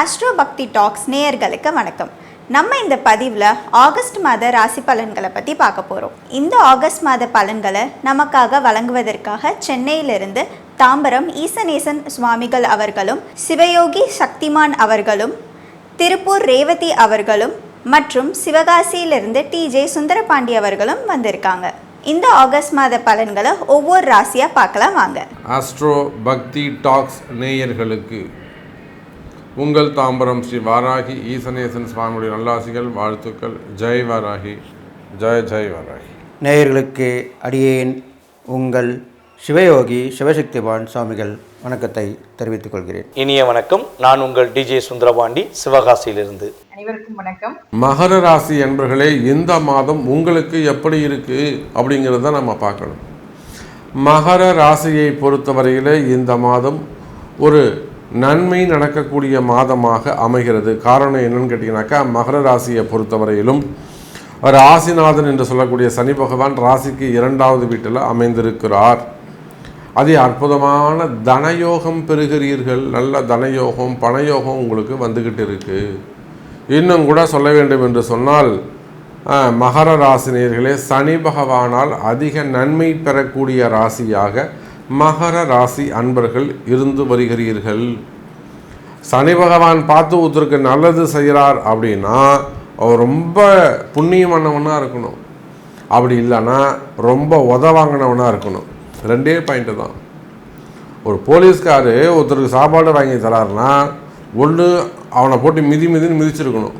Astro பக்தி tax நேயர்களுக்கு வணக்கம். நம்ம இந்த பதிவில் ஆகஸ்ட் மாத ராசி பலன்களை பற்றி பார்க்க போகிறோம். இந்த ஆகஸ்ட் மாத பலன்களை நமக்காக வழங்குவதற்காக சென்னையிலிருந்து தாம்பரம் ஈசநேசன் சுவாமிகள் அவர்களும், சிவயோகி சக்திமான் அவர்களும், திருப்பூர் ரேவதி அவர்களும் மற்றும் சிவகாசியிலிருந்து TJ சுந்தரபாண்டி அவர்களும் வந்திருக்காங்க. இந்த ஆகஸ்ட் மாத பலன்களை ஒவ்வொரு ராசியாக பார்க்கலாம் வாங்க. ஆஸ்ட்ரோ பக்தி டாக்ஸ் நேயர்களுக்கு உங்கள் தாம்பரம் ஸ்ரீ வாராகி ஈசநேசன் சுவாமியுடைய நல்லாசிகள், வாழ்த்துக்கள். ஜெய் வாராகி, ஜெய் ஜெய் வாராகி. நேயர்களுக்கு அடியேன் உங்கள் சிவயோகி சிவசக்திமான் சுவாமிகள் வணக்கத்தை தெரிவித்துக் கொள்கிறேன். இனிய வணக்கம். நான் உங்கள் DJ சுந்தரபாண்டி, சிவகாசியிலிருந்து. அனைவருக்கும் வணக்கம். மகர ராசி என்பர்களே, இந்த மாதம் உங்களுக்கு எப்படி இருக்கு அப்படிங்கிறத நம்ம பார்க்கணும். மகர ராசியை பொறுத்தவரையில் இந்த மாதம் ஒரு நன்மை நடக்கக்கூடிய மாதமாக அமைகிறது. காரணம் என்னன்னு கேட்டிங்கனாக்கா, மகர ராசியை பொறுத்தவரையிலும் ராசிநாதன் என்று சொல்லக்கூடிய சனி பகவான் ராசிக்கு 2வது வீட்டில் அமைந்திருக்கிறார். அதே அற்புதமான தனயோகம் பெறுகிறீர்கள். நல்ல தனயோகம், பணயோகம் உங்களுக்கு வந்துக்கிட்டு இருக்கு. இன்னும் கூட சொல்ல வேண்டும் என்று சொன்னால், மகர ராசினியர்களே, சனி பகவானால் அதிக நன்மை பெறக்கூடிய ராசியாக மகர ராசி அன்பர்கள் இருந்து வருகிறீர்கள். சனி பகவான் பார்த்து ஒருத்தருக்கு நல்லது செய்கிறார் அப்படின்னா அவர் ரொம்ப புண்ணியமானவனாக இருக்கணும். அப்படி இல்லைன்னா ரொம்ப உதவாங்கினவனாக இருக்கணும். 2 பாயிண்ட்டு தான். ஒரு போலீஸ்காரு ஒருத்தருக்கு சாப்பாடு வாங்கி தராருன்னா ஒன்று அவனை போட்டு மிதின்னு மிதிச்சிருக்கணும்.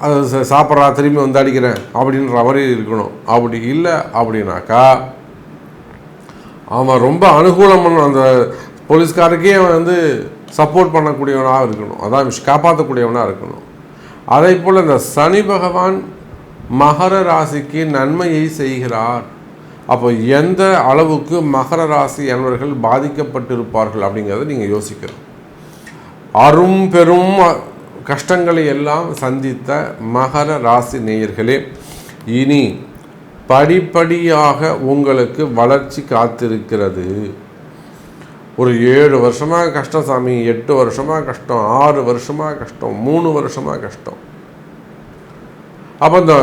அது சாப்பிட்றா திரும்பி வந்து அடிக்கிறேன் அப்படின்ற மாதிரி இருக்கணும். அப்படி இல்லை அப்படின்னாக்கா அவன் ரொம்ப அனுகூலம் பண்ண, அந்த போலீஸ்காருக்கே அவன் சப்போர்ட் பண்ணக்கூடியவனாக இருக்கணும். அதான் காப்பாற்றக்கூடியவனாக இருக்கணும். அதே போல் இந்த சனி பகவான் மகர ராசிக்கு நன்மையை செய்கிறார். அப்போ எந்த அளவுக்கு மகர ராசி என்பவர்கள் பாதிக்கப்பட்டிருப்பார்கள் அப்படிங்கிறத நீங்கள் யோசிக்கணும். அரும் பெரும் கஷ்டங்களை எல்லாம் சந்தித்த மகர ராசி நேயர்களே, இனி படிப்படியாக உங்களுக்கு வளர்ச்சி காத்திருக்கிறது. ஒரு 7 வருஷமாக கஷ்டம் சாமி, 8 வருஷமாக கஷ்டம், 6 வருஷமாக கஷ்டம், 3 வருஷமாக கஷ்டம். அப்போ இந்த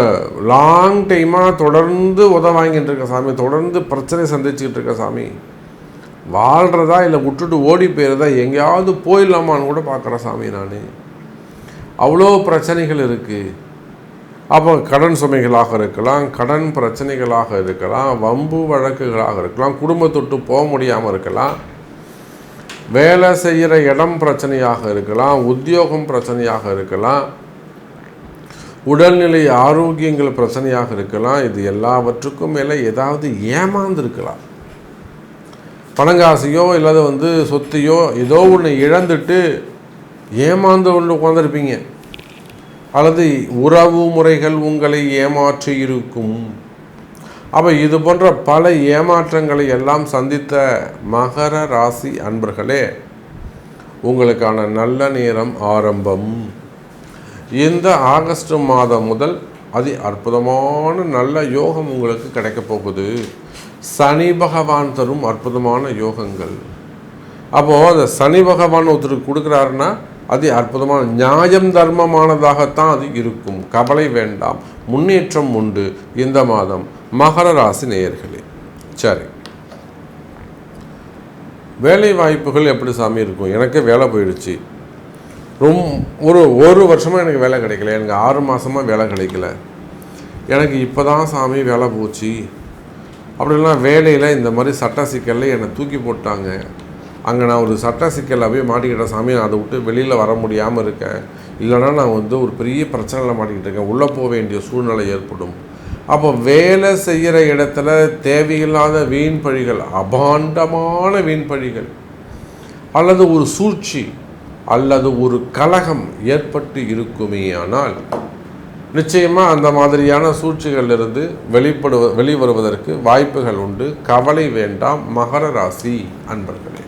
லாங் டைமாக தொடர்ந்து வாங்கிட்டு இருக்க சாமி, தொடர்ந்து பிரச்சனை சந்திச்சுக்கிட்டு இருக்க சாமி, வாழ்கிறதா இல்லை விட்டுட்டு ஓடி போயிடுறதா, எங்கேயாவது போயிடலாமான்னு கூட பார்க்குற சாமி நான். அவ்வளோ பிரச்சனைகள் இருக்குது. அப்போ கடன் சுமைகளாக இருக்கலாம், கடன் பிரச்சனைகளாக இருக்கலாம், வம்பு வழக்குகளாக இருக்கலாம், குடும்பத்தொட்டு போக முடியாமல் இருக்கலாம், வேலை செய்கிற இடம் பிரச்சனையாக இருக்கலாம், உத்தியோகம் பிரச்சனையாக இருக்கலாம், உடல்நிலை ஆரோக்கியங்கள் பிரச்சனையாக இருக்கலாம். இது எல்லாவற்றுக்கும் மேலே ஏதாவது ஏமாந்துருக்கலாம். பணங்காசையோ இல்லாத சொத்தையோ ஏதோ ஒன்று இழந்துட்டு ஏமாந்து கொண்டு உட்காந்துருப்பீங்க. அல்லது உறவு முறைகள் உங்களை ஏமாற்றி இருக்கும். அப்போ இது போன்ற பல ஏமாற்றங்களை எல்லாம் சந்தித்த மகர ராசி அன்பர்களே, உங்களுக்கான நல்ல நேரம் ஆரம்பம். இந்த ஆகஸ்ட் மாதம் முதல் அதி அற்புதமான நல்ல யோகம் உங்களுக்கு கிடைக்க போகுது. சனி பகவான் தரும் அற்புதமான யோகங்கள். அப்போது அந்த சனி பகவான் ஒருத்தருக்கு கொடுக்குறாருன்னா அது அற்புதமான நியாயம் தர்மமானதாகத்தான் அது இருக்கும். கவலை வேண்டாம், முன்னேற்றம் உண்டு இந்த மாதம் மகர ராசி நேயர்களே. சரி, வேலை வாய்ப்புகள் எப்படி சாமி இருக்கும்? எனக்கு வேலை போயிடுச்சு. ஒரு வருஷமாக எனக்கு வேலை கிடைக்கல, எனக்கு 6 மாதமாக வேலை கிடைக்கல, எனக்கு இப்போ தான் சாமி வேலை போச்சு அப்படின்லாம் வேலையில் இந்த மாதிரி சட்ட சிக்கலில் என்னை தூக்கி போட்டாங்க. அங்கே நான் ஒரு சட்ட சிக்கலில் போய் மாட்டிக்கிட்ட சாமி, நான் அதை விட்டு வெளியில் வர முடியாமல் இருக்கேன். இல்லைனா நான் ஒரு பெரிய பிரச்சனையில் மாட்டிக்கிட்டு இருக்கேன், உள்ளே போக வேண்டிய சூழ்நிலை ஏற்படும். அப்போ வேலை செய்கிற இடத்துல தேவையில்லாத வீண் பழிகள், அபாண்டமான வீண் பழிகள், அல்லது ஒரு சூழ்ச்சி அல்லது ஒரு கலகம் ஏற்பட்டு இருக்குமே ஆனால் நிச்சயமாக அந்த மாதிரியான சூழ்ச்சிகளிலிருந்து வெளிவருவதற்கு வாய்ப்புகள் உண்டு. கவலை வேண்டாம் மகர ராசி அன்பர்களே.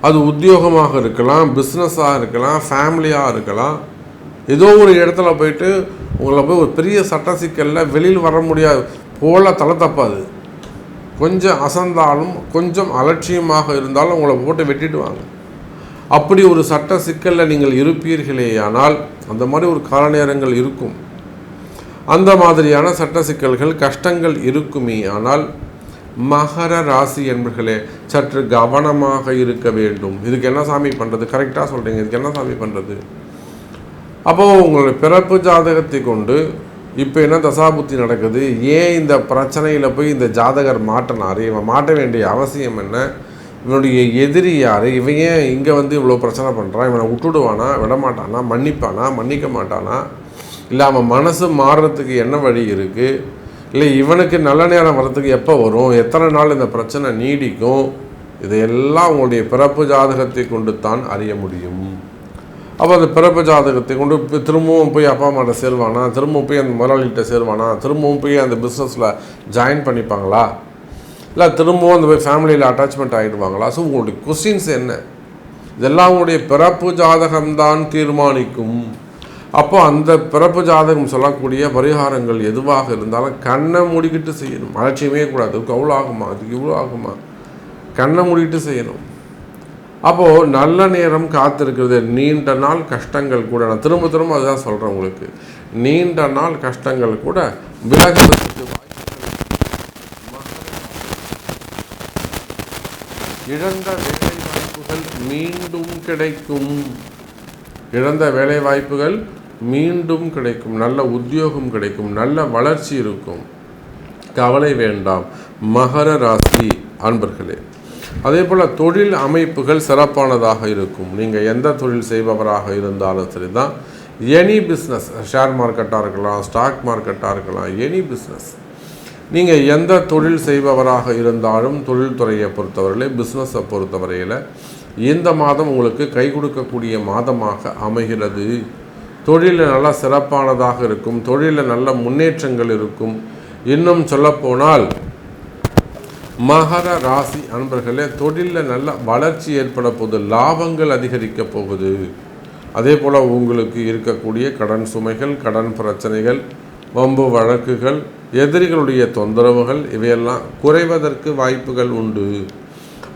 அது உத்தியோகமாக இருக்கலாம், பிஸ்னஸாக இருக்கலாம், ஃபேமிலியாக இருக்கலாம். ஏதோ ஒரு இடத்துல போயிட்டு உங்களை போய் ஒரு பெரிய சட்ட சிக்கலில் வெளியில் வர முடியாது போல தலை தப்பாது. கொஞ்சம் அசந்தாலும், கொஞ்சம் அலட்சியமாக இருந்தாலும் உங்களை போட்டு வெட்டிடுவாங்க. அப்படி ஒரு சட்ட சிக்கலில் நீங்கள் இருப்பீர்களேயானால் அந்த மாதிரி ஒரு கால நேரங்கள் இருக்கும். அந்த மாதிரியான சட்ட சிக்கல்கள் கஷ்டங்கள் இருக்குமே. ஆனால் மகர ராசி என்பர்களே சற்று கவனமாக இருக்க வேண்டும். இதுக்கு என்ன சாமி பண்ணுறது? கரெக்டாக சொல்கிறீங்க, இதுக்கு என்ன சாமி பண்ணுறது? அப்போது உங்களுடைய பிறப்பு ஜாதகத்தை கொண்டு இப்போ என்ன தசாபுத்தி நடக்குது, ஏன் இந்த பிரச்சனையில் போய் இந்த ஜாதகர் மாட்டினார், இவன் மாட்ட வேண்டிய அவசியம் என்ன, இவனுடைய எதிரி யார், இவன் ஏன் இங்கே இவ்வளோ பிரச்சனை பண்ணுறான், இவனை விட்டுடுவானா, விடமாட்டானா, மன்னிப்பானா, மன்னிக்க மாட்டானா, இல்லை அவன் மனசு மாறுறதுக்கு என்ன வழி இருக்குது, இல்லை இவனுக்கு நல்ல நேரம் வர்றதுக்கு எப்போ வரும், எத்தனை நாள் இந்த பிரச்சனை நீடிக்கும், இதையெல்லாம் உங்களுடைய பிறப்பு ஜாதகத்தை கொண்டு தான் அறிய முடியும். அப்போ அந்த பிறப்பு ஜாதகத்தை கொண்டு திரும்பவும் போய் அப்பா அம்மாட்ட சேருவானா, திரும்பவும் போய் அந்த முதலாளிகிட்ட சேருவானா, திரும்பவும் போய் அந்த பிஸ்னஸில் ஜாயின் பண்ணிப்பாங்களா, இல்லை திரும்பவும் அந்த போய் ஃபேமிலியில் அட்டாச்மெண்ட் ஆகிடுவாங்களா? ஸோ உங்களுடைய கொஸ்டின்ஸ் என்ன, இதெல்லாம் உங்களுடைய பிறப்பு ஜாதகம்தான் தீர்மானிக்கும். அப்போ அந்த பிறப்பு ஜாதகம் சொல்லக்கூடிய பரிகாரங்கள் எதுவாக இருந்தாலும் கண்ணை மூடிக்கிட்டு செய்யணும். அலட்சியமே கூடாது. அதுக்கு அவ்வளோ ஆகுமா, அதுக்கு இவ்வளோ ஆகுமா, கண்ணை மூடிக்கிட்டு செய்யணும். அப்போது நல்ல நேரம் காத்திருக்கிறது. நீண்ட நாள் கஷ்டங்கள் கூட, நான் திரும்ப திரும்ப அதுதான் சொல்கிறேன் உங்களுக்கு, நீண்ட நாள் கஷ்டங்கள் கூட விலகுவதற்கு இழந்த வேலை வாய்ப்புகள் மீண்டும் கிடைக்கும். இழந்த வேலை வாய்ப்புகள் மீண்டும் கிடைக்கும். நல்ல உத்தியோகம் கிடைக்கும். நல்ல வளர்ச்சி இருக்கும். கவலை வேண்டாம் மகர ராசி அன்பர்களே. அதே போல் தொழில் அமைப்புகள் சிறப்பானதாக இருக்கும். நீங்கள் எந்த தொழில் செய்பவராக இருந்தாலும் சரி தான், எனி பிஸ்னஸ், ஷேர் மார்க்கெட்டாக இருக்கலாம், ஸ்டாக் மார்க்கெட்டாக இருக்கலாம், எனி பிஸ்னஸ், நீங்கள் எந்த தொழில் செய்பவராக இருந்தாலும் தொழில்துறையை பொறுத்தவரையில், பிஸ்னஸை பொறுத்தவரையில் இந்த மாதம் உங்களுக்கு கை கொடுக்கக்கூடிய மாதமாக அமைகிறது. தொழிலில் நல்ல சிறப்பானதாக இருக்கும். தொழிலில் நல்ல முன்னேற்றங்கள் இருக்கும். இன்னும் சொல்லப்போனால் மகர ராசி அன்பர்களே, தொழிலில் நல்ல வளர்ச்சி ஏற்பட போகுது. லாபங்கள் அதிகரிக்க போகுது. அதே போல் உங்களுக்கு இருக்கக்கூடிய கடன் சுமைகள், கடன் பிரச்சனைகள், வம்பு வழக்குகள், எதிரிகளுடைய தொந்தரவுகள் இவையெல்லாம் குறைவதற்கு வாய்ப்புகள் உண்டு.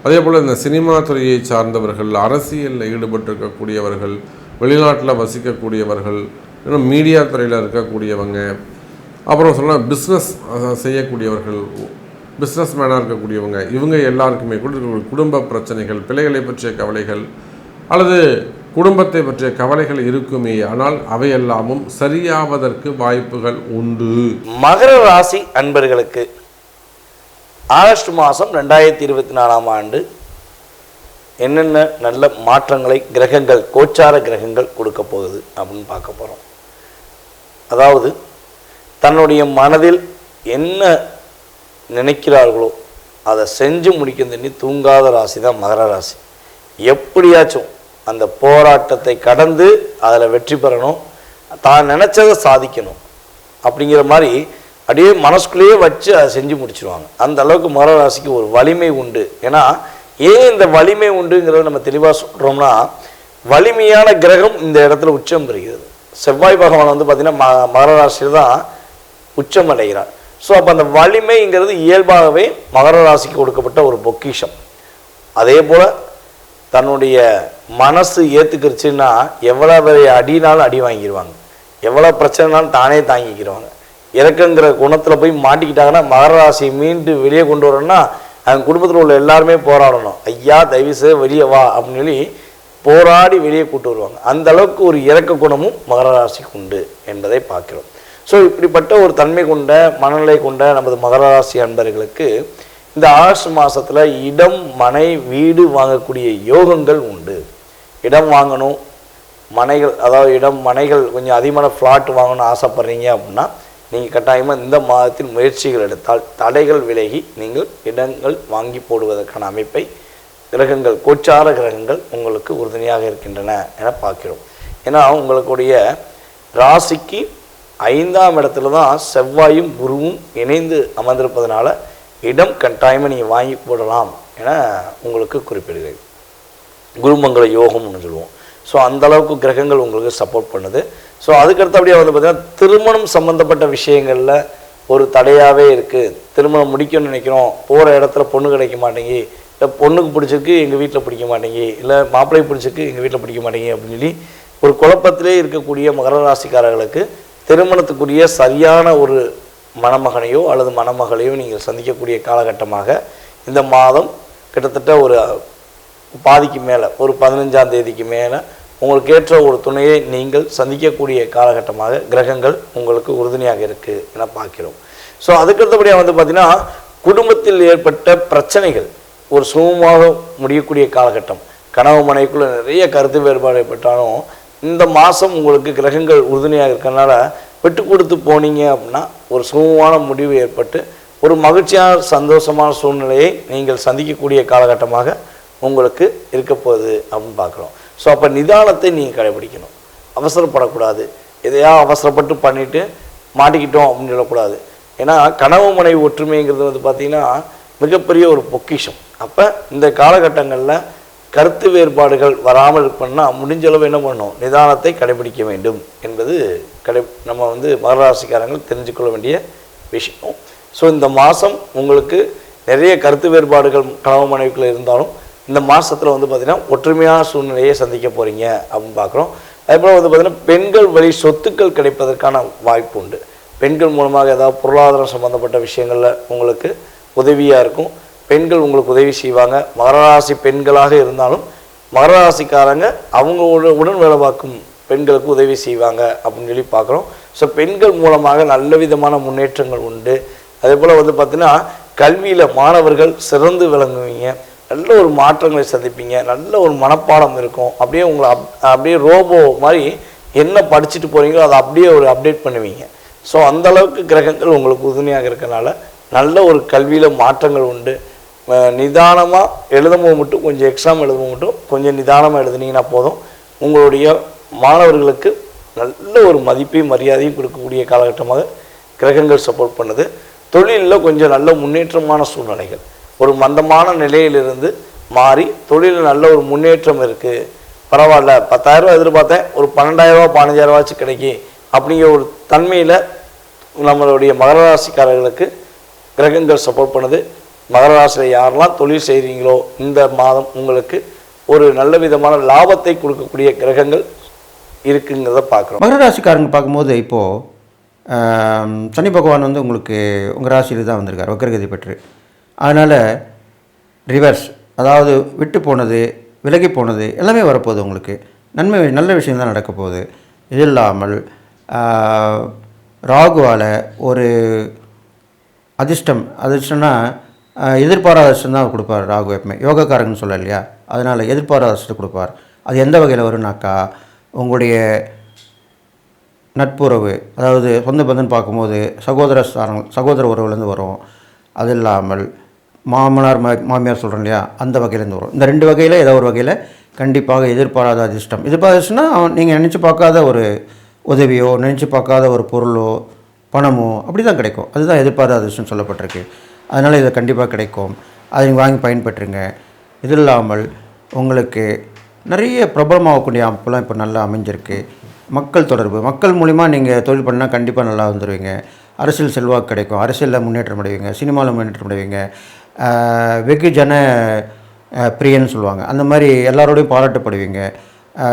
அதே போல் இந்த சினிமா துறையை சார்ந்தவர்கள், அரசியலில் ஈடுபட்டிருக்கக்கூடியவர்கள், வெளிநாட்டில் வசிக்கக்கூடியவர்கள், இன்னும் மீடியா துறையில் இருக்கக்கூடியவங்க, அப்புறம் சொன்னால் பிஸ்னஸ் செய்யக்கூடியவர்கள், பிஸ்னஸ் மேனாக இருக்கக்கூடியவங்க, இவங்க எல்லாருக்குமே குடும்ப பிரச்சனைகள், பிள்ளைகளை பற்றிய கவலைகள் அல்லது குடும்பத்தை பற்றிய கவலைகள் இருக்குமே. ஆனால் அவையெல்லாமும் சரியாவதற்கு வாய்ப்புகள் உண்டு. மகர ராசி அன்பர்களுக்கு ஆகஸ்ட் மாதம் 2024 ஆண்டு என்னென்ன நல்ல மாற்றங்களை கிரகங்கள், கோச்சார கிரகங்கள் கொடுக்க போகுது அப்படின்னு பார்க்க போகிறோம். அதாவது தன்னுடைய மனதில் என்ன நினைக்கிறார்களோ அதை செஞ்சு முடிக்க தூங்காத ராசி தான் மகர ராசி. எப்படியாச்சும் அந்த போராட்டத்தை கடந்து அதில் வெற்றி பெறணும், தான் நினச்சதை சாதிக்கணும் அப்படிங்கிற மாதிரி அப்படியே மனசுக்குள்ளேயே வச்சு அதை செஞ்சு முடிச்சிருவாங்க. அந்த அளவுக்கு மகர ராசிக்கு ஒரு வலிமை உண்டு. ஏன்னா ஏன் இந்த வலிமை உண்டுங்கிறத நம்ம தெளிவாக சொல்கிறோம்னா, வலிமையான கிரகம் இந்த இடத்துல உச்சம் பெறுகிறது. செவ்வாய் பகவான் பார்த்திங்கன்னா மகர ராசியில் தான் உச்சம் அடைகிறார். ஸோ அப்போ அந்த வலிமைங்கிறது இயல்பாகவே மகர ராசிக்கு கொடுக்கப்பட்ட ஒரு பொக்கிஷம். அதே போல் தன்னுடைய மனசு ஏற்றுக்கிருச்சுன்னா எவ்வளோ அடினாலும் அடி வாங்கிடுவாங்க, எவ்வளோ பிரச்சனைனாலும் தானே தாங்கிக்கிறவாங்க. இறக்குங்கிற குணத்தில் போய் மாட்டிக்கிட்டாங்கன்னா மகர ராசியை மீண்டு வெளியே கொண்டு வரணும்னா அவங்க குடும்பத்தில் உள்ள எல்லாருமே போராடணும். ஐயா தயவுசெய்து வெளியே வா அப்படின்னு சொல்லி போராடி வெளியே கூட்டு வருவாங்க. அந்த அளவுக்கு ஒரு இறக்க குணமும் மகர ராசிக்கு உண்டு என்பதை பார்க்கிறோம். ஸோ இப்படிப்பட்ட ஒரு தன்மை கொண்ட மனநிலை கொண்ட நமது மகர ராசி அன்பர்களுக்கு இந்த ஆகஸ்ட் மாதத்தில் இடம், மனை, வீடு வாங்கக்கூடிய யோகங்கள் உண்டு. இடம் வாங்கணும், மனைகள், அதாவது இடம் மனைகள் கொஞ்சம் அதிகமான ஃப்ளாட் வாங்கணும்னு ஆசைப்பட்றீங்க அப்படின்னா நீங்கள் கட்டாயமாக இந்த மாதத்தில் முயற்சிகள் எடுத்தால் தடைகள் விலகி நீங்கள் இடங்கள் வாங்கி போடுவதற்கான அமைப்பை கிரகங்கள், கோச்சார கிரகங்கள் உங்களுக்கு உறுதுணையாக இருக்கின்றன என பார்க்கிறோம். ஏன்னா உங்களுடைய ராசிக்கு 5ஆம் இடத்துல தான் செவ்வாயும் குருவும் இணைந்து அமர்ந்திருப்பதனால இடம் கட்டாயமாக நீங்கள் வாங்கி போடலாம் என உங்களுக்கு குறிப்பிடுகிறது. குருமங்கள யோகம்னு சொல்லுவோம். ஸோ அந்தளவுக்கு கிரகங்கள் உங்களுக்கு சப்போர்ட் பண்ணுது. ஸோ அதுக்கடுத்து அப்படியே பார்த்திங்கன்னா திருமணம் சம்மந்தப்பட்ட விஷயங்களில் ஒரு தடையாகவே இருக்குது. திருமணம் முடிக்கணும்னு நினைக்கிறோம், போகிற இடத்துல பொண்ணு கிடைக்க மாட்டேங்கி, இல்லை பொண்ணுக்கு பிடிச்சிருக்கு எங்கள் வீட்டில் பிடிக்க மாட்டேங்கி, இல்லை மாப்பிள்ளைக்கு பிடிச்சிருக்கு எங்கள் வீட்டில் பிடிக்க மாட்டேங்கி அப்படின்னு சொல்லி ஒரு குழப்பத்திலே இருக்கக்கூடிய மகர ராசிக்காரர்களுக்கு திருமணத்துக்குரிய சரியான ஒரு மணமகனையோ அல்லது மணமகளையோ நீங்கள் சந்திக்கக்கூடிய காலகட்டமாக இந்த மாதம் கிட்டத்தட்ட ஒரு பாதிக்கு மேலே, ஒரு 15ஆம் தேதிக்கு மேலே உங்களுக்கு ஏற்ற ஒரு துணையை நீங்கள் சந்திக்கக்கூடிய காலகட்டமாக கிரகங்கள் உங்களுக்கு உறுதுணையாக இருக்குது என பார்க்கிறோம். ஸோ அதுக்கடுத்தபடியாக வந்து பார்த்திங்கன்னா குடும்பத்தில் ஏற்பட்ட பிரச்சனைகள் ஒரு சுமூகமாக முடியக்கூடிய காலகட்டம். கனவு மனைக்குள்ளே நிறைய கருத்து வேறுபாடு ஏற்பட்டாலும் இந்த மாதம் உங்களுக்கு கிரகங்கள் உறுதுணையாக இருக்கிறதுனால விட்டு கொடுத்து போனீங்க அப்படின்னா ஒரு சுமூகமான முடிவு ஏற்பட்டு ஒரு மகிழ்ச்சியான சந்தோஷமான சூழ்நிலையை நீங்கள் சந்திக்கக்கூடிய காலகட்டமாக உங்களுக்கு இருக்க போகுது அப்படின்னு பார்க்குறோம். ஸோ அப்போ நிதானத்தை நீங்கள் கடைபிடிக்கணும், அவசரப்படக்கூடாது. எதையா அவசரப்பட்டு பண்ணிவிட்டு மாட்டிக்கிட்டோம் அப்படின்னு சொல்லக்கூடாது. ஏன்னா கனவு மனைவி ஒற்றுமைங்கிறது வந்து பார்த்திங்கன்னா மிகப்பெரிய ஒரு பொக்கிஷம். அப்போ இந்த காலகட்டங்களில் கருத்து வேறுபாடுகள் வராமல் இருக்கணும்னா முடிஞ்ச அளவு என்ன பண்ணணும், நிதானத்தை கடைபிடிக்க வேண்டும் என்பது நம்ம வந்து மகராசிக்காரங்கள் தெரிஞ்சுக்கொள்ள வேண்டிய விஷயம். ஸோ இந்த மாதம் உங்களுக்கு நிறைய கருத்து வேறுபாடுகள் கனவு மனைவிக்குள்ள இருந்தாலும் இந்த மாதத்தில் வந்து பார்த்திங்கன்னா ஒற்றுமையான சூழ்நிலையை சந்திக்க போகிறீங்க அப்படின்னு பார்க்குறோம். அதேபோல் வந்து பார்த்திங்கன்னா பெண்கள் வழி சொத்துக்கள் கிடைப்பதற்கான வாய்ப்பு உண்டு. பெண்கள் மூலமாக ஏதாவது பொருளாதாரம் சம்மந்தப்பட்ட விஷயங்களில் உங்களுக்கு உதவியாக இருக்கும். பெண்கள் உங்களுக்கு உதவி செய்வாங்க. மகராசி பெண்களாக இருந்தாலும் மகராசிக்காரங்க அவங்களோட உடன் வேலை பார்க்கும் பெண்களுக்கு உதவி செய்வாங்க அப்படின்னு சொல்லி பார்க்குறோம். ஸோ பெண்கள் மூலமாக நல்ல விதமான முன்னேற்றங்கள் உண்டு. அதே போல் வந்து பார்த்திங்கன்னா கல்வியில் மாணவர்கள் சிறந்து விளங்குவீங்க, நல்ல ஒரு மாற்றங்களை சந்திப்பீங்க, நல்ல ஒரு மனப்பாடம் இருக்கும். அப்படியே உங்களை அப்படியே ரோபோ மாதிரி என்ன படிச்சுட்டு போகிறீங்களோ அதை அப்படியே ஒரு அப்டேட் பண்ணுவீங்க. ஸோ அந்தளவுக்கு கிரகங்கள் உங்களுக்கு உறுதுணையாக இருக்கனால நல்ல ஒரு கல்வியில் மாற்றங்கள் உண்டு. நிதானமாக எழுதும்போது மட்டும் கொஞ்சம் எக்ஸாம் எழுதும்போது மட்டும் கொஞ்சம் நிதானமாக எழுதுனீங்கன்னா போதும். உங்களுடைய மாணவர்களுக்கு நல்ல ஒரு மதிப்பையும் மரியாதையும் கொடுக்கக்கூடிய காலகட்டமாக கிரகங்கள் சப்போர்ட் பண்ணுது. தொழிலில் கொஞ்சம் நல்ல முன்னேற்றமான சூழ்நிலைகள், ஒரு மந்தமான நிலையிலிருந்து மாறி தொழிலில் நல்ல ஒரு முன்னேற்றம் இருக்குது. பரவாயில்ல, 10,000 ரூபா எதிர்பார்த்தேன், ஒரு 12,000 ரூபா 15,000 ரூபாச்சும் கிடைக்கும் அப்படிங்கிற ஒரு தன்மையில் நம்மளுடைய மகர ராசிக்காரர்களுக்கு கிரகங்கள் சப்போர்ட் பண்ணுது. மகர ராசியில் யாரெல்லாம் தொழில் செய்கிறீங்களோ இந்த மாதம் உங்களுக்கு ஒரு நல்ல விதமான லாபத்தை கொடுக்கக்கூடிய கிரகங்கள் இருக்குங்கிறத பார்க்குறோம். மகர ராசிக்காரங்க பார்க்கும்போது இப்போது சனி பகவான் வந்து உங்களுக்கு உங்கள் ராசியில் தான் வந்திருக்கார் வக்ரகதி பெற்று. அதனால் ரிவர்ஸ், அதாவது விட்டு போனது விலகி போனது எல்லாமே வரப்போகுது. உங்களுக்கு நல்ல விஷயம் தான் நடக்க போகுது. இது இல்லாமல் ராகுவால் ஒரு அதிர்ஷ்டம்னா எதிர்பாராத அதிர்ஷ்டம் தான் கொடுப்பார் ராகு. எப்பவுமே யோகக்காரங்கன்னு சொல்ல இல்லையா, அதனால் எதிர்பாராத அதிர்ஷ்டம் கொடுப்பார். அது எந்த வகையில் வரும்னாக்கா உங்களுடைய நட்புறவு, அதாவது சொந்த பந்தன் பார்க்கும்போது சகோதர உறவுலேருந்து வரும். அது இல்லாமல் மாமனார் மாமியார் சொல்கிறோம் இல்லையா, அந்த வகையிலேருந்து வரும். இந்த 2 வகையில் ஏதோ ஒரு வகையில் கண்டிப்பாக எதிர்பாராத அதிர்ஷ்டம். எதிர்பார்த்துச்சுன்னா நீங்கள் நினச்சி பார்க்காத ஒரு உதவியோ நினச்சி பார்க்காத ஒரு பொருளோ பணமோ அப்படி தான் கிடைக்கும். அதுதான் எதிர்பாராத அதிர்ஷ்டம் சொல்லப்பட்டிருக்கு. அதனால் இதை கண்டிப்பாக கிடைக்கும். அதை நீங்கள் வாங்கி பயன்பெற்றுங்க. இது இல்லாமல் உங்களுக்கு நிறைய பிரபலமாகக்கூடிய அமைப்புலாம் இப்போ நல்லா அமைஞ்சிருக்கு. மக்கள் தொடர்பு, மக்கள் மூலிமா நீங்கள் தொழில் பண்ணால் கண்டிப்பாக நல்லா வந்துடுவீங்க. அரசியல் செல்வாக்கு கிடைக்கும், அரசியலில் முன்னேற்றம் அடைவீங்க, சினிமாவில் முன்னேற்றம் அடைவீங்க. வெகுஜன பிரியன்னு சொல்லுவாங்க, அந்த மாதிரி எல்லாரோடையும் பாராட்டப்படுவீங்க.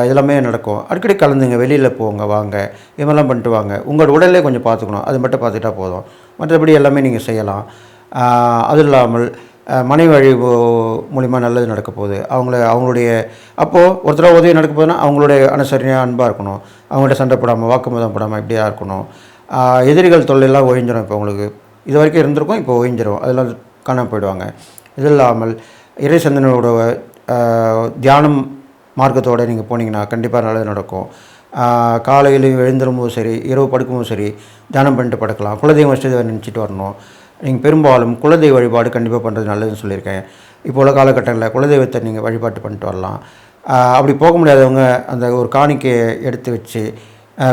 இதெல்லாமே நடக்கும். அடிக்கடி கலந்துங்க, வெளியில் போங்க வாங்க, இது மாதிரிலாம் பண்ணிட்டு வாங்க. உங்களோட உடலே கொஞ்சம் பார்த்துக்கணும், அது மட்டும் பார்த்துட்டா போதும். மற்றபடி எல்லாமே நீங்கள் செய்யலாம். அது இல்லாமல் மனைவி வழி மூலிமா நல்லது நடக்க போகுது. அவங்களுடைய அப்போது ஒருத்தராக உதவி நடக்க போகுதுன்னா அவங்களுடைய அனுசரணையாக அன்பாக இருக்கணும். அவங்கள்ட்ட சண்டை போடாமல் வாக்குமூலம் போடாமல் இப்படியாக இருக்கணும். எதிரிகள் தொல்லையெல்லாம் ஒழிஞ்சிடும். இப்போ உங்களுக்கு இது வரைக்கும் இருந்திருக்கும், இப்போ ஒழிஞ்சிடும், அதெல்லாம் காணாமல் போயிடுவாங்க. இது இல்லாமல் இறை சிந்தனையோட தியானம் மார்க்கத்தோடு நீங்கள் போனீங்கன்னா கண்டிப்பாக நல்லது நடக்கும். காலையில் எழுந்திரும்போது சரி, இரவு படுக்கும்போது சரி, தியானம் பண்ணிட்டு படுக்கலாம். குலதெய்வம் வசதி நினச்சிட்டு வரணும். நீங்கள் பெரும்பாலும் குலதெய்வ வழிபாடு கண்டிப்பாக பண்ணுறது நல்லதுன்னு சொல்லியிருக்கேன். இப்போ உள்ள காலகட்டங்களில் குலதெய்வத்தை நீங்கள் வழிபாட்டு பண்ணிட்டு வரலாம். அப்படி போக முடியாதவங்க அந்த ஒரு காணிக்கையை எடுத்து வச்சு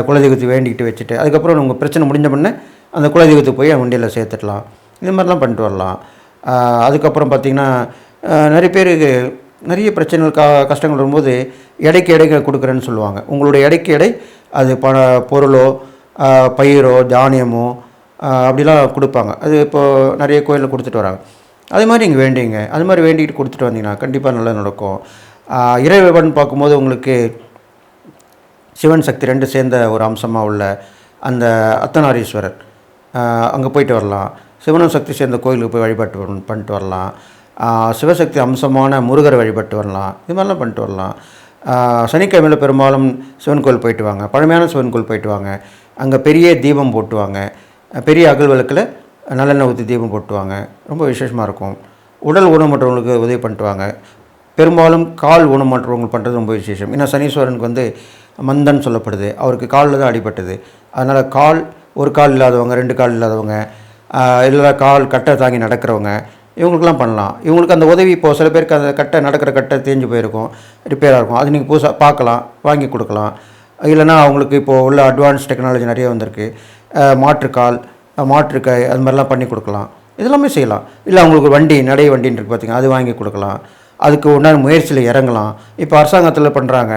குலதெய்வத்தை வேண்டிக்கிட்டு வச்சுட்டு அதுக்கப்புறம் உங்கள் பிரச்சனை முடிஞ்ச பண்ண அந்த குலதெய்வத்துக்கு போய் வண்டியில் சேர்த்துடலாம். இது மாதிரிலாம் பண்ணிட்டு வரலாம். அதுக்கப்புறம் பார்த்திங்கன்னா நிறைய பேருக்கு நிறைய பிரச்சனைகள் கஷ்டங்கள் வரும்போது எடைக்கு கொடுக்குறேன்னு சொல்லுவாங்க. உங்களுடைய எடைக்கு எடை அது பொருளோ பயிரோ தானியமோ அப்படிலாம் கொடுப்பாங்க. அது இப்போது நிறைய கோயிலில் கொடுத்துட்டு வராங்க. அதே மாதிரி நீங்கள் வேண்டிங்க, அது மாதிரி வேண்டிக்கிட்டு கொடுத்துட்டு வந்தீங்கன்னா கண்டிப்பாக நல்லா நடக்கும். இறைவன் பார்க்கும்போது உங்களுக்கு சிவன் சக்தி 2 சேர்ந்த ஒரு அம்சமாக உள்ள அந்த அர்த்தநாரீஸ்வரர் அங்கே போயிட்டு வரலாம். சிவனும் சக்தி சேர்ந்த கோயிலுக்கு போய் வழிபாட்டு பண்ணிட்டு வரலாம். சிவசக்தி அம்சமான முருகரை வழிபட்டு வரலாம். இது மாதிரிலாம் பண்ணிட்டு வரலாம். சனிக்கிழமையில் பெரும்பாலும் சிவன் கோயில் போயிட்டு வாங்க, பழமையான சிவன் கோயில் போயிட்டு வாங்க. அங்கே பெரிய தீபம் போட்டுவாங்க, பெரிய அகல் விளக்கில் நல்லெண்ணெய் ஊற்றி தீபம் போட்டுவாங்க. ரொம்ப விசேஷமாக இருக்கும். உடல் ஊனமற்றவங்களுக்கு உதவி பண்ணிட்டு வாங்க. பெரும்பாலும் கால் ஊனமற்றவங்களுக்கு பண்ணுறது ரொம்ப விசேஷம். ஏன்னா சனீஸ்வரனுக்கு வந்து மந்தன் சொல்லப்படுது, அவருக்கு காலில் தான் அடிபட்டது. அதனால் ஒரு கால் இல்லாதவங்க, 2 கால் இல்லாதவங்க, இல்லை கால் கட்டை தாங்கி நடக்கிறவங்க, இவங்களுக்கெல்லாம் பண்ணலாம். இவங்களுக்கு அந்த உதவி இப்போது சில பேருக்கு அந்த நடக்கிற கட்டை தேஞ்சு போயிருக்கும், ரிப்பேராக இருக்கும். அது நீங்கள் புதுசாக பார்க்கலாம், வாங்கி கொடுக்கலாம். இல்லைனா அவங்களுக்கு இப்போது உள்ள அட்வான்ஸ் டெக்னாலஜி நிறைய வந்திருக்கு. மாற்றுக்கை அது மாதிரிலாம் பண்ணி கொடுக்கலாம். இதெல்லாமே செய்யலாம். இல்லை அவங்களுக்கு வண்டி நடை வண்டின்னு இருக்குது பார்த்திங்க, அது வாங்கி கொடுக்கலாம். அதுக்கு உண்டான முயற்சியில் இறங்கலாம். இப்போ அரசாங்கத்தில் பண்ணுறாங்க,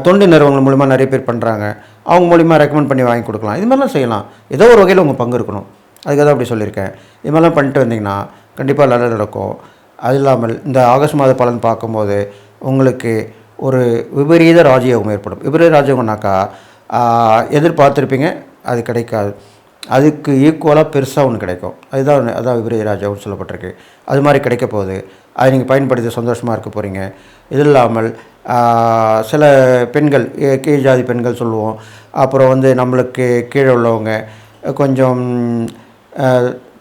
தொண்டு நிறுவனங்கள் மூலிமா நிறைய பேர் பண்ணுறாங்க. அவங்க மூலிமா ரெக்கமெண்ட் பண்ணி வாங்கி கொடுக்கலாம். இது மாதிரிலாம் செய்யலாம். ஏதோ ஒரு வகையில் உங்கள் பங்கு இருக்கணும். அதுக்காக தான் அப்படி சொல்லியிருக்கேன். இது மாதிரிலாம் பண்ணிட்டு வந்தீங்கன்னா கண்டிப்பாக நல்லது நடக்கும். அது இல்லாமல் இந்த ஆகஸ்ட் மாத பலன் பார்க்கும்போது உங்களுக்கு ஒரு விபரீத ராஜயோகம் ஏற்படும். விபரீத ராஜயோகம்னாக்கா எதிர்பார்த்துருப்பீங்க, அது கிடைக்காது. அதுக்கு ஈக்குவலாக பெருசாக ஒன்று கிடைக்கும். அதான் விபரீத ராஜயோகம்னு சொல்லப்பட்டிருக்கு. அது மாதிரி கிடைக்க போகுது. அதை நீங்கள் பயன்படுத்தி சந்தோஷமாக இருக்க போகிறீங்க. இது இல்லாமல் சில பெண்கள், கீழ் ஜாதி பெண்கள் சொல்லுவோம், அப்புறம் வந்து நம்மளுக்கு கீழே உள்ளவங்க, கொஞ்சம்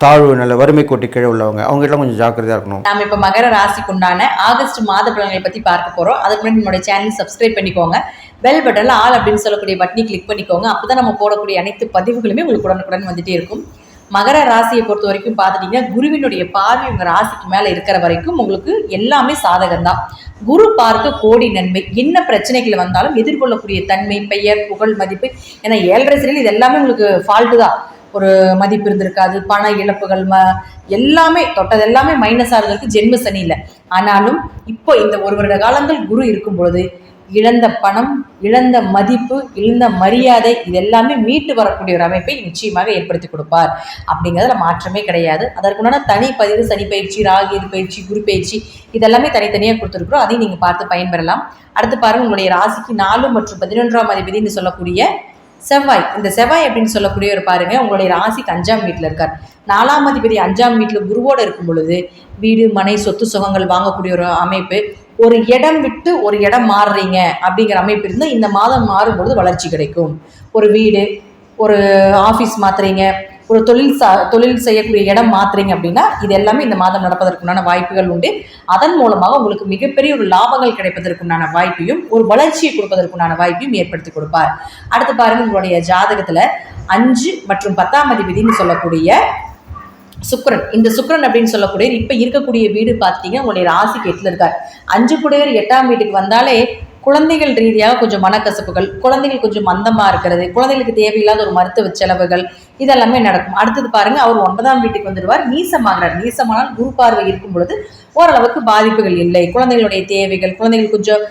தாழ்வு நல்ல வறுமை கோட்டி கீழே உள்ளவங்க, அவங்ககிட்ட கொஞ்சம் ஜாக்கிரதையாக இருக்கணும். நாம் இப்போ மகர ராசிக்கு உண்டான ஆகஸ்ட் மாத பலன்களை பற்றி பார்க்க போகிறோம். அதுக்கு முன்னாடி நம்மளுடைய சேனல் சப்ஸ்கிரைப் பண்ணிக்கோங்க. பெல் பட்டனில் ஆல் அப்படின்னு சொல்லக்கூடிய பட்டனை கிளிக் பண்ணிக்கோங்க. அப்போ தான் நம்ம போடக்கூடிய அனைத்து பதிவுகளுமே உங்களுக்கு உடனுக்குடன் வந்துட்டே இருக்கும். மகர ராசியை பொறுத்த வரைக்கும் பார்த்துட்டிங்கன்னா குருவினுடைய பார்வை உங்கள் ராசிக்கு மேலே இருக்கிற வரைக்கும் உங்களுக்கு எல்லாமே சாதகம்தான். குரு பார்க்க கோடி நன்மை. என்ன பிரச்சனைகள் வந்தாலும் எதிர்கொள்ளக்கூடிய தன்மை, பெயர், புகழ், மதிப்பு. ஏன்னா 7.5 சனியில் இது எல்லாமே உங்களுக்கு ஃபால்ட்டு தான். ஒரு மதிப்பு இருந்திருக்காது, பண இழப்புகள், எல்லாமே தொட்டது எல்லாமே மைனஸாக இருந்திருக்கு ஜென்ம சனியில். ஆனாலும் இப்போ இந்த 1 வருட காலங்கள் குரு இருக்கும் பொழுது இழந்த பணம், இழந்த மதிப்பு, இழந்த மரியாதை, இது எல்லாமே மீட்டு வரக்கூடிய ஒரு அமைப்பை நிச்சயமாக ஏற்படுத்தி கொடுப்பார். அப்படிங்கிறதுல மாற்றமே கிடையாது. அதற்குண்டான தனி பதிவு சனி பயிற்சி, ராகு பயிற்சி, குரு பயிற்சி இதெல்லாமே தனித்தனியாக கொடுத்துருக்குறோம். அதையும் நீங்கள் பார்த்து பயன்பெறலாம். அடுத்து பாருங்கள், உங்களுடைய ராசிக்கு 4 மற்றும் 11ஆம் அதிபதினு சொல்லக்கூடிய செவ்வாய். இந்த செவ்வாய் அப்படின்னு சொல்லக்கூடிய ஒரு பாருங்க, உங்களுடைய ராசிக்கு 5ஆம் வீட்டில் இருக்கார். 4ஆம் அதிபதி 5ஆம் வீட்டில் குருவோடு இருக்கும் பொழுது வீடு, மனை, சொத்து சுகங்கள் வாங்கக்கூடிய ஒரு அமைப்பு. ஒரு இடம் விட்டு ஒரு இடம் மாறுறீங்க அப்படிங்கிற அமைப்பு இருந்தால் இந்த மாதம் மாறும்பொழுது வளர்ச்சி கிடைக்கும். ஒரு வீடு, ஒரு ஆஃபீஸ் மாற்றுறீங்க, ஒரு தொழில் செய்யக்கூடிய இடம் மாற்றுறீங்க அப்படின்னா இது எல்லாமே இந்த மாதம் நடப்பதற்குண்டான வாய்ப்புகள் உண்டு. அதன் மூலமாக உங்களுக்கு மிகப்பெரிய ஒரு லாபங்கள் கிடைப்பதற்குண்டான வாய்ப்பையும் ஒரு வளர்ச்சியை கொடுப்பதற்குண்டான வாய்ப்பையும் ஏற்படுத்தி கொடுப்பார். அடுத்து பாருங்க, உங்களுடைய ஜாதகத்தில் 5 மற்றும் 10ஆம் அதிபதினு சொல்லக்கூடிய சுக்கிரன். இந்த சுக்கிரன் அப்படின்னு சொல்லக்கூடிய இப்போ இருக்கக்கூடிய வீடு பார்த்தீங்கன்னா உங்களுடைய ராசிக்கு 8ல் இருக்கார். 5 கூடையர் 8ஆம் வீட்டுக்கு வந்தாலே குழந்தைகள் ரீதியாக கொஞ்சம் மனக்கசப்புகள், குழந்தைகள் கொஞ்சம் மந்தமாக இருக்கிறது, குழந்தைகளுக்கு தேவையில்லாத ஒரு மருத்துவ செலவுகள் இதெல்லாமே நடக்கும். அடுத்தது பாருங்க, அவர் 9ஆம் வீட்டுக்கு வந்துடுவார். நீசமாகிறார். நீசமானால் குரு பார்வை இருக்கும் பொழுது ஓரளவுக்கு பாதிப்புகள் இல்லை. குழந்தைகளுடைய தேவைகள், குழந்தைகள் கொஞ்சம்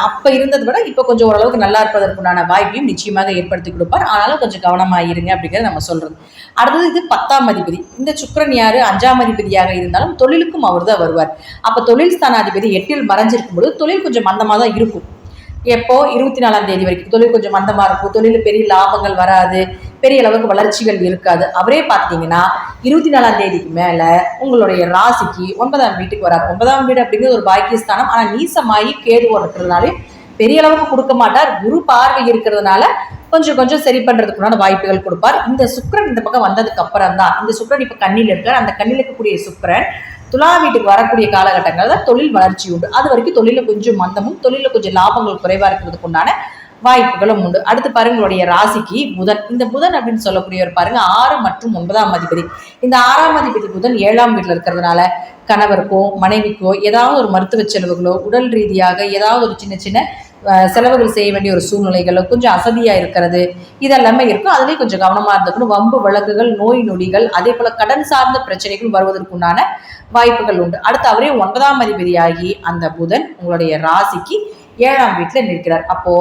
அப்போ இருந்ததை விட இப்போ கொஞ்சம் ஓரளவுக்கு நல்லா இருப்பதற்குண்டான வாய்ப்பையும் நிச்சயமாக ஏற்படுத்தி கொடுப்பார். ஆனாலும் கொஞ்சம் கவனமாக இருங்க அப்படிங்கிறத நம்ம சொல்றது. அடுத்தது இது 10ஆம் அதிபதி. இந்த சுக்கிரன் யாரு? 5ஆம் அதிபதியாக இருந்தாலும் தொழிலுக்கும் அவர் தான் வருவார். அப்போ தொழில் ஸ்தானாதிபதி 8ல் மறைஞ்சிருக்கும் பொழுது தொழில் கொஞ்சம் மந்தமாக தான் இருக்கும். எப்போ 24ஆம் தேதி வரைக்கும் தொழில் கொஞ்சம் மந்தமாக இருக்கும். தொழில் பெரிய லாபங்கள் வராது, பெரிய அளவுக்கு வளர்ச்சிகள் இருக்காது. அவரே பார்த்தீங்கன்னா 24ஆம் தேதிக்கு மேலே உங்களுடைய ராசிக்கு 9ஆம் வீட்டுக்கு வராது. 9ஆம் வீடு அப்படிங்கிறது ஒரு பாக்கியஸ்தானம். ஆனால் நீசமாகி கேது இருக்கிறதுனாலே பெரிய அளவுக்கு கொடுக்க மாட்டார். குரு பார்வை இருக்கிறதுனால கொஞ்சம் சரி பண்ணுறதுக்குண்டான வாய்ப்புகள் கொடுப்பார். இந்த சுக்கிரன் இந்த பக்கம் வந்ததுக்கு அப்புறம் தான், இந்த சுக்கிரன் இப்போ கண்ணில் இருக்கார். அந்த கண்ணில் இருக்கக்கூடிய சுக்கிரன் துலா வீட்டுக்கு வரக்கூடிய காலகட்டங்கள் தான் தொழில் வளர்ச்சி உண்டு. அது வரைக்கும் தொழிலில் கொஞ்சம் மந்தமும், தொழிலில் கொஞ்சம் லாபங்கள் குறைவாக இருக்கிறதுக்கு உண்டான வாய்ப்புகளும் உண்டு. அடுத்து பாருங்க, உங்களுடைய ராசிக்கு புதன். இந்த புதன் அப்படின்னு சொல்லக்கூடியவர் பாருங்க 6 மற்றும் 9ஆம் அதிபதி. இந்த 6ஆம் அதிபதி புதன் 7ஆம் வீட்டில் இருக்கிறதுனால கணவருக்கோ மனைவிக்கோ ஏதாவது ஒரு மருத்துவ செலவுகளோ, உடல் ரீதியாக ஏதாவது ஒரு சின்ன செலவுகள் செய்ய வேண்டிய ஒரு சூழ்நிலைகளோ, கொஞ்சம் அசதியாக இருக்கிறது இதெல்லாமே இருக்கும். அதுலேயும் கொஞ்சம் கவனமாக இருந்துக்கணும். வம்பு வழக்குகள், நோய் நொடிகள், அதே போல் கடன் சார்ந்த பிரச்சனைகள் வருவதற்குண்டான வாய்ப்புகள் உண்டு. அடுத்து அவரே 9ஆம் அதிபதியாகி அந்த புதன் உங்களுடைய ராசிக்கு 7ஆம் வீட்டில் நிற்கிறார். அப்போ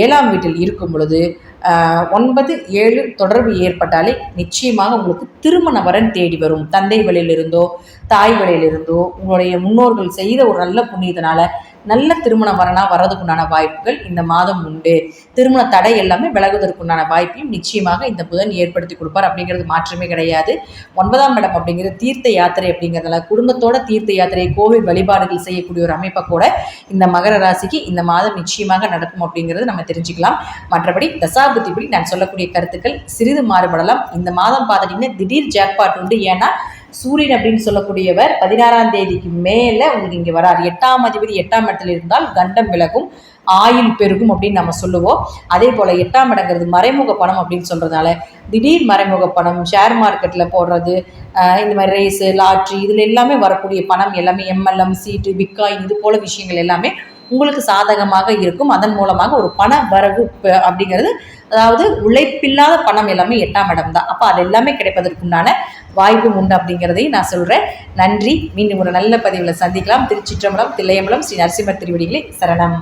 7ஆம் வீட்டில் இருக்கும் பொழுது 9, 7 தொடர்பு ஏற்பட்டாலே நிச்சயமாக உங்களுக்கு திருமண வரன் தேடி வரும். தந்தை வழியிலிருந்தோ தாய் வழியிலிருந்தோ உங்களுடைய முன்னோர்கள் செய்த ஒரு நல்ல புண்ணியத்தினால நல்ல திருமண வரனாக வர்றதுக்குண்டான வாய்ப்புகள் இந்த மாதம் உண்டு. திருமண தடை எல்லாமே விலகுவதற்குண்டான வாய்ப்பையும் நிச்சயமாக இந்த புதன் ஏற்படுத்தி கொடுப்பார், அப்படிங்கிறது மாற்றமே கிடையாது. 9ஆம் இடம் அப்படிங்கிறது தீர்த்த யாத்திரை அப்படிங்கிறதுல குடும்பத்தோட தீர்த்த யாத்திரை கோவில் வழிபாடுகள் செய்யக்கூடிய ஒரு அமைப்பை கூட இந்த மகர ராசிக்கு இந்த மாதம் நிச்சயமாக நடக்கும் அப்படிங்கிறது நம்ம தெரிஞ்சுக்கலாம். மற்றபடி தசாபுத்திப்படி நான் சொல்லக்கூடிய கருத்துக்கள் சிறிது மாறுபடலாம். இந்த மாதம் பார்த்துட்டிங்கன்னா திடீர் ஜாக்பாட் உண்டு. ஏன்னா சூரியன் அப்படின்னு சொல்லக்கூடியவர் 16ஆம் தேதிக்கு மேலே உங்களுக்கு இங்கே வரார். 8ஆம் அதிபதி 8ஆம் இடத்துல இருந்தால் கண்டம் விலகும், ஆயுள் பெருகும் அப்படின்னு நம்ம சொல்லுவோம். அதே போல் 8ஆம் இடங்கிறது மறைமுக பணம் அப்படின்னு சொல்கிறதுனால திடீர் மறைமுக பணம், ஷேர் மார்க்கெட்டில் போடுறது, இந்த மாதிரி ரேஸு, லாட்ரி, இதில் எல்லாமே வரக்கூடிய பணம் எல்லாமே எம்எல்எம், சீட்டு, பிட்காயின் இது போல விஷயங்கள் எல்லாமே உங்களுக்கு சாதகமாக இருக்கும். அதன் மூலமாக ஒரு பண வரவு அப்படிங்கிறது, அதாவது உழைப்பில்லாத பணம் எல்லாமே 8ஆம் இடம் தான். அப்போ அது எல்லாமே கிடைப்பதற்குண்டான வாய்ப்பும் உண்டு அப்படிங்கிறதையும் நான் சொல்கிறேன். நன்றி. மீண்டும் ஒரு நல்ல பதிவில் சந்திக்கலாம். திருச்சிற்றம்பலம், தில்லையம்பலம், ஸ்ரீ நரசிம்மர் திருவடிகளே சரணம்.